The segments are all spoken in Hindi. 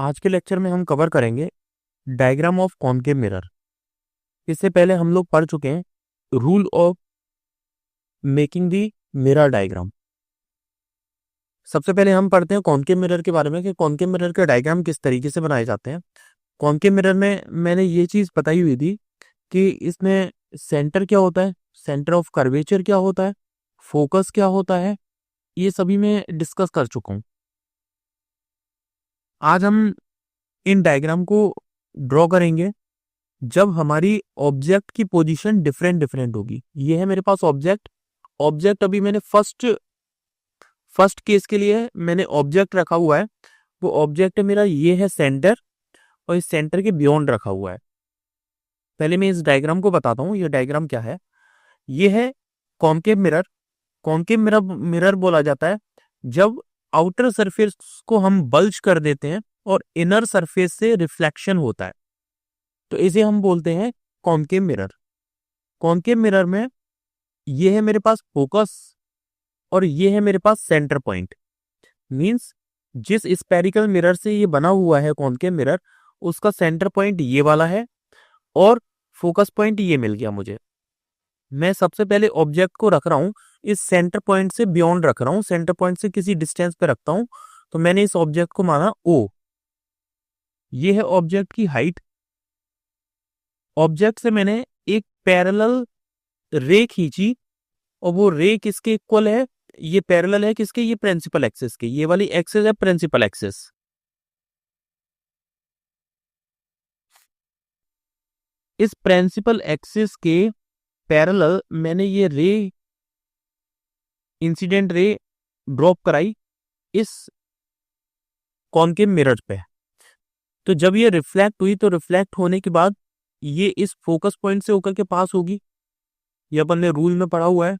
आज के लेक्चर में हम कवर करेंगे डायग्राम ऑफ कॉनकेव मिरर। इससे पहले हम लोग पढ़ चुके हैं rule of making the mirror diagram. सबसे पहले हम पढ़ते हैं कॉनकेव मिरर के बारे में कि कॉनकेव मिरर के डायग्राम किस तरीके से बनाए जाते हैं। कॉनकेव मिरर में मैंने ये चीज बताई हुई थी कि इसमें सेंटर क्या होता है, सेंटर ऑफ कर्वेचर क्या होता है, फोकस क्या होता है, ये सभी मैं डिस्कस कर चुका हूं। आज हम इन डायग्राम को ड्रॉ करेंगे जब हमारी ऑब्जेक्ट की पोजीशन डिफरेंट डिफरेंट होगी। ये है मेरे पास ऑब्जेक्ट अभी मैंने फर्स्ट केस के लिए मैंने ऑब्जेक्ट रखा हुआ है। वो ऑब्जेक्ट मेरा ये है सेंटर, और इस सेंटर के बियॉन्ड रखा हुआ है। पहले मैं इस डायग्राम को बताता हूँ ये डायग्राम क्या है। ये है कॉनकेव मिरर। कॉनकेव मिरर बोला जाता है जब आउटर सरफेस को हम बल्ज कर देते हैं और इनर सरफेस से रिफ्लेक्शन होता है, तो इसे हम बोलते हैं कॉनकेव मिरर। कॉनकेव मिरर में ये है मेरे पास फोकस और ये है मेरे पास सेंटर पॉइंट। मींस जिस स्पेरिकल मिरर से ये बना हुआ है कॉनकेव मिरर, उसका सेंटर पॉइंट ये वाला है और फोकस पॉइंट ये मिल गया मुझे। मैं सबसे पहले ऑब्जेक्ट को रख रहा हूं इस सेंटर पॉइंट से बियॉन्ड रख रहा हूं, सेंटर पॉइंट से किसी डिस्टेंस पे रखता हूं। तो मैंने इस ऑब्जेक्ट को माना O। ये है ऑब्जेक्ट की हाइट। ऑब्जेक्ट से मैंने एक पैरेलल रे खींची और वो रे किसके इक्वल है, ये पैरेलल है किसके, ये प्रिंसिपल एक्सिस के। ये वाली एक्सिस है प्रिंसिपल एक्सिस। इस प्रिंसिपल एक्सिस के पैरेलल मैंने ये रे, इंसिडेंट रे ड्रॉप कराई इस कॉनकेव मिरर पे। तो जब ये रिफ्लेक्ट हुई तो रिफ्लेक्ट होने के बाद ये इस फोकस पॉइंट से होकर के पास होगी। ये अपन ने रूल में पढ़ा हुआ है।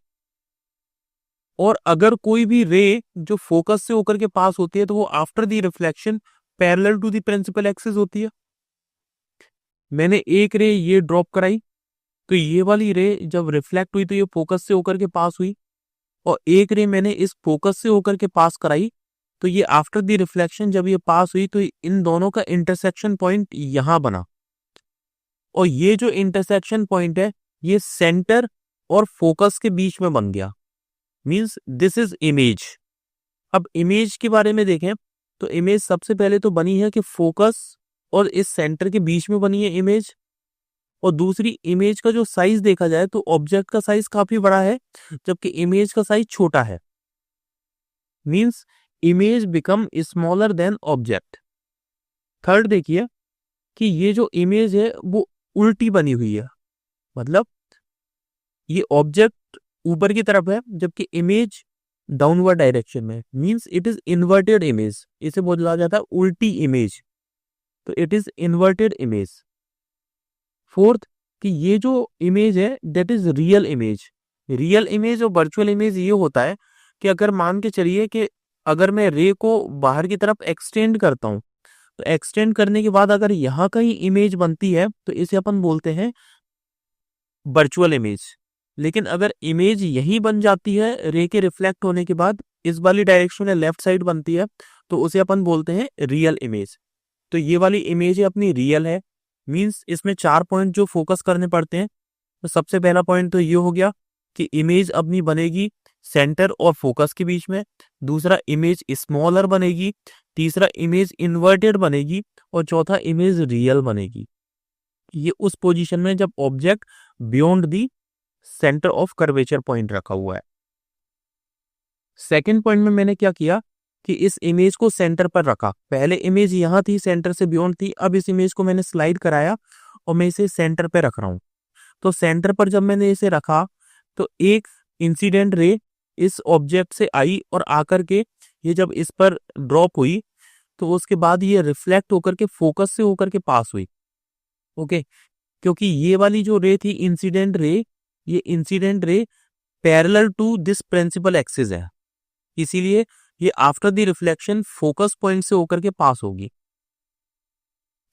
और अगर कोई भी रे जो फोकस से होकर के पास होती है तो वो after the reflection parallel to the principal axis होती है। मैंने एक रे ये ड्रॉप कराई, तो ये वाली रे जब रिफ्लेक्ट हुई तो ये फोकस से होकर के पास हुई, और एक रे मैंने इस फोकस से होकर के पास कराई, तो ये आफ्टर द रिफ्लेक्शन जब ये पास हुई तो इन दोनों का इंटरसेक्शन पॉइंट यहां बना। और ये जो इंटरसेक्शन पॉइंट है ये सेंटर और फोकस के बीच में बन गया। Means this is image. अब इमेज के बारे में देखें तो इमेज सबसे पहले तो बनी है कि फोकस और इस सेंटर के बीच में बनी है इमेज। और दूसरी, इमेज का जो साइज देखा जाए तो ऑब्जेक्ट का साइज काफी बड़ा है जबकि इमेज का साइज छोटा है। Means image become smaller than object. Third देखिए कि ये जो इमेज है वो उल्टी बनी हुई है, मतलब ये ऑब्जेक्ट ऊपर की तरफ है जबकि इमेज डाउनवर्ड डायरेक्शन में। Means it is inverted image. इसे बोला जाता है उल्टी इमेज, तो it is inverted image. Fourth कि ये जो इमेज है that is real image. Real image और वर्चुअल इमेज ये होता है कि अगर मान के चलिए कि अगर मैं रे को बाहर की तरफ एक्सटेंड करता हूं, तो एक्सटेंड करने के बाद अगर यहां कहीं इमेज बनती है तो इसे अपन बोलते हैं वर्चुअल इमेज। लेकिन अगर इमेज यही बन जाती है रे के रिफ्लेक्ट होने के बाद, इस वाली डायरेक्शन में लेफ्ट साइड बनती है, तो उसे अपन बोलते हैं रियल इमेज। तो ये वाली इमेज है अपनी रियल है। मींस इसमें 4 पॉइंट जो फोकस करने पड़ते हैं। तो सबसे पहला पॉइंट तो ये हो गया कि इमेज अपनी बनेगी सेंटर और फोकस के बीच में। दूसरा, इमेज स्मॉलर बनेगी। तीसरा, इमेज इन्वर्टेड बनेगी। और चौथा, इमेज रियल बनेगी। ये उस पोजीशन में जब object beyond the centre of curvature point रखा हुआ है। सेकेंड पॉइंट में मैंने क्या किया कि इस इमेज को सेंटर पर रखा। पहले इमेज यहां थी, सेंटर से बियॉन्ड थी। अब इस इमेज को मैंने स्लाइड कराया और मैं इसे सेंटर पे रख रहा हूं। तो सेंटर पर जब मैंने इसे रखा तो एक इंसिडेंट रे इस ऑब्जेक्ट से आई और आकर के ये जब इस पर ड्रॉप हुई तो उसके बाद ये रिफ्लेक्ट होकर के फोकस से होकर के पास हुई। ओके, क्योंकि ये वाली जो रे थी इंसिडेंट रे, ये incident ray parallel to this principal axis है, इसीलिए ये after the reflection focus point से होकर के पास होगी।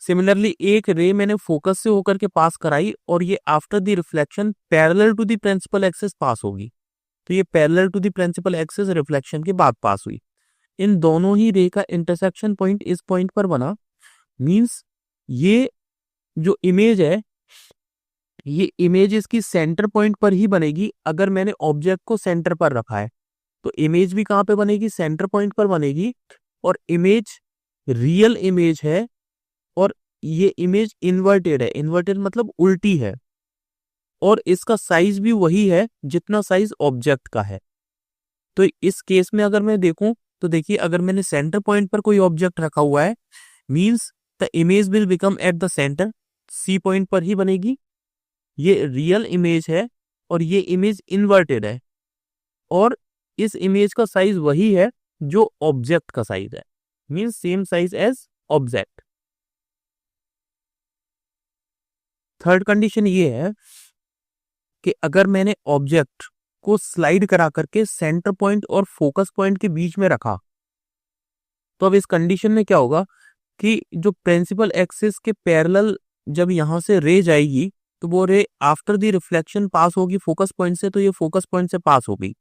सिमिलरली एक रे मैंने फोकस से होकर के पास कराई और ये after the reflection parallel to the principal axis pass होगी। तो ये parallel to the principal axis reflection के बाद पास हुई। इन दोनों ही रे का इंटरसेक्शन पॉइंट इस पॉइंट पर बना। मीन्स ये जो इमेज है, ये इमेज इसकी सेंटर पॉइंट पर ही बनेगी अगर मैंने ऑब्जेक्ट को सेंटर पर रखा है। तो इमेज भी कहां पे बनेगी? सेंटर पॉइंट पर बनेगी। और इमेज रियल इमेज है, और ये इमेज इन्वर्टेड है। इन्वर्टेड मतलब उल्टी है, और इसका साइज भी वही है जितना साइज ऑब्जेक्ट का है। तो इस केस में अगर मैं देखूं तो देखिए, अगर मैंने सेंटर पॉइंट पर कोई ऑब्जेक्ट रखा हुआ है, means the image will become at the centre, C point पर ही बनेगी। ये रियल इमेज है और ये इमेज इन्वर्टेड है, और इस इमेज का साइज वही है जो ऑब्जेक्ट का साइज है, means same size as object. Third condition ये है कि अगर मैंने ऑब्जेक्ट को स्लाइड करा करके सेंटर पॉइंट और फोकस पॉइंट के बीच में रखा, तो अब इस कंडीशन में क्या होगा कि जो प्रिंसिपल एक्सिस के पैरेलल जब यहां से रे जाएगी, तो वो रे आफ्टर द रिफ्लेक्शन पास होगी फोकस पॉइंट से, तो ये फोकस पॉइंट से पास होगी,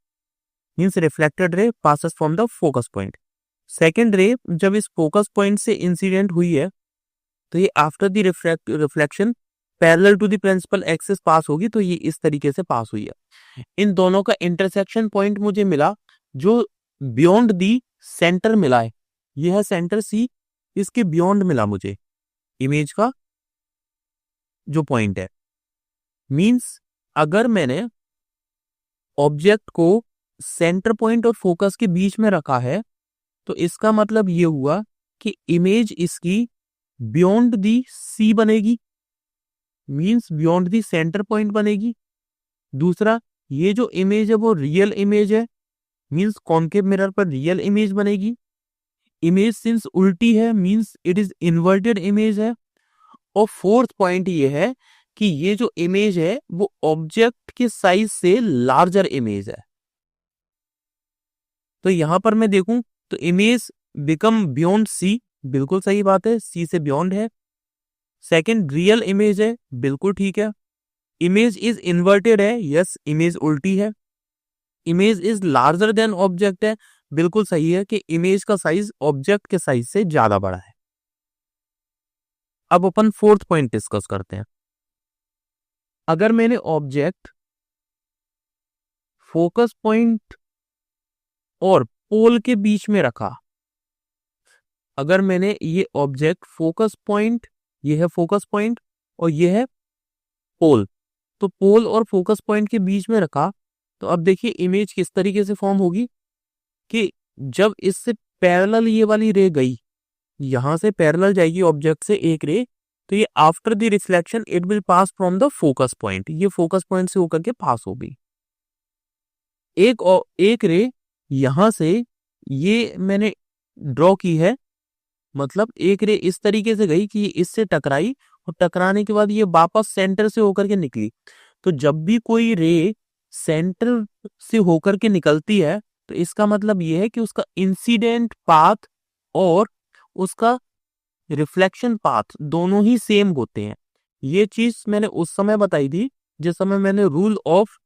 means reflected ray passes from the focus point. Second रे जब इस फोकस पॉइंट से इंसिडेंट हुई है, तो ये after the reflection parallel to the principal axis pass होगी, तो ये इस तरीके से पास हुई है। इन दोनों का इंटरसेक्शन पॉइंट मुझे मिला जो बियॉन्ड दी सेंटर मिला है, यह है सेंटर सी, इसके बियॉन्ड मिला मुझे इमेज का जो पॉइंट है। मींस अगर मैंने ऑब्जेक्ट को सेंटर पॉइंट और फोकस के बीच में रखा है, तो इसका मतलब ये हुआ कि इमेज इसकी बियॉन्ड दी सी बनेगी, means beyond the centre point बनेगी। दूसरा, ये जो इमेज है वो रियल इमेज है, मींस कॉन्केव मिरर पर रियल इमेज बनेगी। इमेज सिंस उल्टी है, means it is inverted image है। और फोर्थ पॉइंट ये है कि ये जो इमेज है वो ऑब्जेक्ट के साइज से लार्जर इमेज है। तो यहां पर मैं देखूं तो इमेज बिकम बियॉन्ड सी, बिल्कुल सही बात है, सी से बियॉन्ड है। सेकंड, रियल इमेज है, बिल्कुल ठीक है। इमेज इज इन्वर्टेड है, यस, इमेज उल्टी है। Image is larger than object है, बिल्कुल सही है कि इमेज का साइज ऑब्जेक्ट के साइज से ज्यादा बड़ा है। अब अपन फोर्थ पॉइंट डिस्कस करते हैं। अगर मैंने ऑब्जेक्ट फोकस पॉइंट और पोल के बीच में रखा, अगर मैंने ये ऑब्जेक्ट फोकस पॉइंट, ये है फोकस पॉइंट और ये है पोल, तो पोल और फोकस पॉइंट के बीच में रखा, तो अब देखिए इमेज किस तरीके से फॉर्म होगी कि जब इससे पैरेलल ये वाली रे गई, यहां से पैरेलल जाएगी ऑब्जेक्ट से एक रे, तो ये after the reflection it will pass from the focus point, ये फोकस पॉइंट से होकर के पास होगी। एक रे यहां से ये मैंने ड्रॉ की है, मतलब एक रे इस तरीके से गई कि ये इससे टकराई, और टकराने के बाद ये वापस सेंटर से होकर के निकली। तो जब भी कोई रे सेंटर से होकर के निकलती है, तो इसका मतलब ये है कि उसका इंसिडेंट पाथ और उसका रिफ्लेक्शन पाथ दोनों ही सेम होते हैं। ये चीज मैंने उस समय बताई थी जिस समय मैंने rule of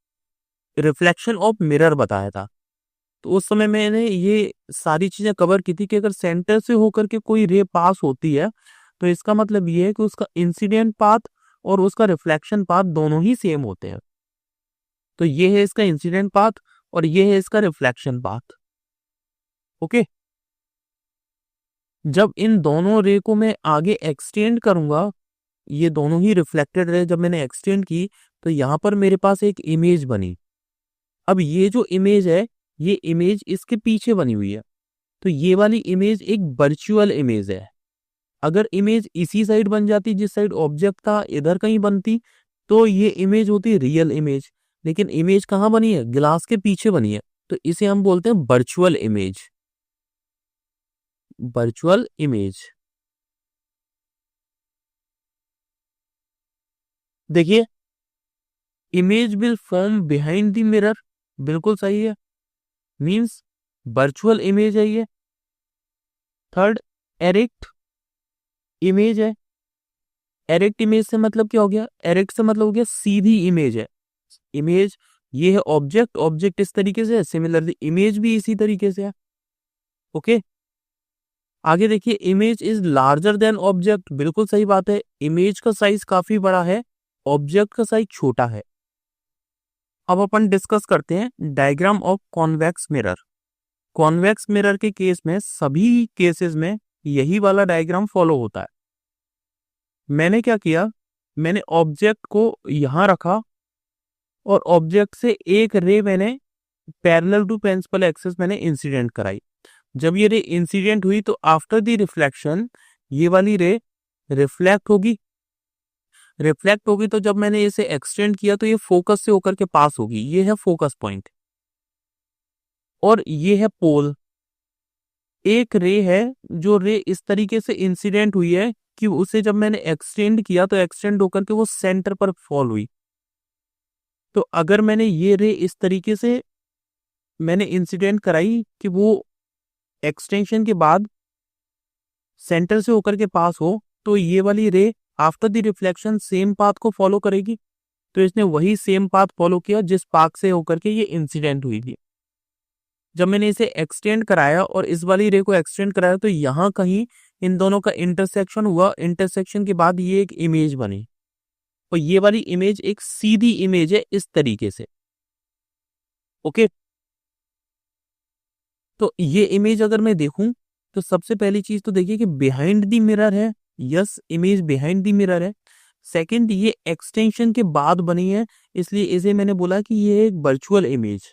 reflection of mirror बताया था। तो उस समय मैंने ये सारी चीजें कवर की थी कि अगर सेंटर से होकर के कोई रे पास होती है, तो इसका मतलब ये है कि उसका इंसिडेंट पाथ और उसका रिफ्लेक्शन पाथ दोनों ही सेम होते हैं। तो ये है इसका इंसिडेंट पाथ और ये है इसका रिफ्लेक्शन पाथ। ओके, जब इन दोनों रे को मैं आगे एक्सटेंड करूंगा, ये दोनों ही रिफ्लेक्टेड रे जब मैंने एक्सटेंड की, तो यहां पर मेरे पास एक इमेज बनी। अब ये जो इमेज है, ये इमेज इसके पीछे बनी हुई है, तो ये वाली इमेज एक वर्चुअल इमेज है। अगर इमेज इसी साइड बन जाती जिस साइड ऑब्जेक्ट था, इधर कहीं बनती, तो ये इमेज होती रियल इमेज। लेकिन इमेज कहाँ बनी है? ग्लास के पीछे बनी है, तो इसे हम बोलते हैं वर्चुअल इमेज। वर्चुअल इमेज, देखिए image will form behind the mirror, बिल्कुल सही है, मींस वर्चुअल इमेज है ये। थर्ड, एरेक्ट इमेज है। एरेक्ट इमेज से मतलब क्या हो गया? एरेक्ट से मतलब हो गया सीधी इमेज है। इमेज ये है ऑब्जेक्ट, ऑब्जेक्ट इस तरीके से है, सिमिलरली इमेज भी इसी तरीके से है। ओके, आगे देखिए, image is larger than object, बिल्कुल सही बात है, इमेज का साइज काफी बड़ा है, ऑब्जेक्ट का साइज छोटा है। अब अपन डिस्कस करते हैं diagram of convex mirror. Convex mirror के केस में सभी केसेस में यही वाला डायग्राम फॉलो होता है। मैंने क्या किया, मैंने ऑब्जेक्ट को यहां रखा और ऑब्जेक्ट से एक रे मैंने पैरेलल टू प्रिंसिपल एक्सिस मैंने इंसिडेंट कराई। जब ये रे इंसिडेंट हुई तो आफ्टर द रिफ्लेक्शन ये वाली रे रिफ्लेक्ट होगी। रिफ्लेक्ट होगी तो जब मैंने इसे एक्सटेंड किया तो ये फोकस से होकर के पास होगी। ये है फोकस पॉइंट और ये है पोल। एक रे है जो रे इस तरीके से इंसिडेंट हुई है कि उसे जब मैंने एक्सटेंड किया तो एक्सटेंड होकर के वो सेंटर पर फॉल हुई। तो अगर मैंने ये रे इस तरीके से मैंने इंसिडेंट कराई कि वो एक्सटेंशन के बाद सेंटर से होकर के पास हो, तो ये वाली रे after the reflection same path को फॉलो करेगी। तो इसने वही सेम पाथ फॉलो किया जिस पाथ से होकर के ये इंसिडेंट हुई थी। जब मैंने इसे एक्सटेंड कराया और इस वाली रे को एक्सटेंड कराया तो यहां कहीं इन दोनों का इंटरसेक्शन हुआ। इंटरसेक्शन के बाद ये एक इमेज बनी और ये वाली इमेज एक सीधी इमेज है इस तरीके से। ओके, तो ये इमेज अगर मैं देखूं तो सबसे पहली चीज तो देखिए कि बिहाइंड द मिरर है। Yes, image behind the mirror है। सेकंड, ये एक्सटेंशन के बाद बनी है, इसलिए इसे मैंने बोला कि ये एक वर्चुअल इमेज।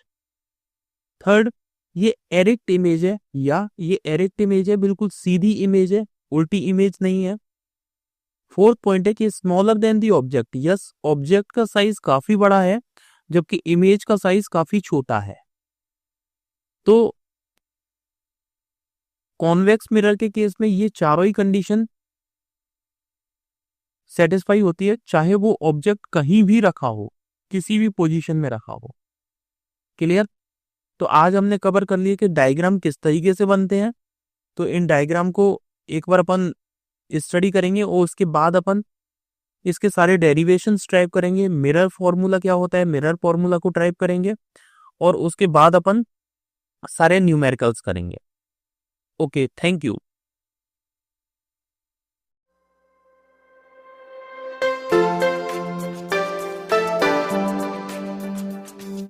थर्ड, ये एरेक्ट इमेज है, या ये एरेक्ट इमेज है, बिल्कुल सीधी इमेज है, उल्टी इमेज नहीं है। फोर्थ पॉइंट है कि smaller than the object. Yes, object का साइज काफी बड़ा है जबकि इमेज का साइज काफी छोटा है। तो कॉन्वेक्स मिरर के केस में ये चारों ही कंडीशन सेटिस्फाई होती है, चाहे वो ऑब्जेक्ट कहीं भी रखा हो, किसी भी पोजीशन में रखा हो। क्लियर? तो आज हमने कवर कर लिया कि डायग्राम किस तरीके से बनते हैं। तो इन डायग्राम को एक बार अपन स्टडी करेंगे और उसके बाद अपन इसके सारे डेरिवेशंस टाइप करेंगे। मिरर फॉर्मूला क्या होता है, मिरर फॉर्मूला को टाइप करेंगे और उसके बाद अपन सारे न्यूमेरिकल्स करेंगे। Okay, thank you.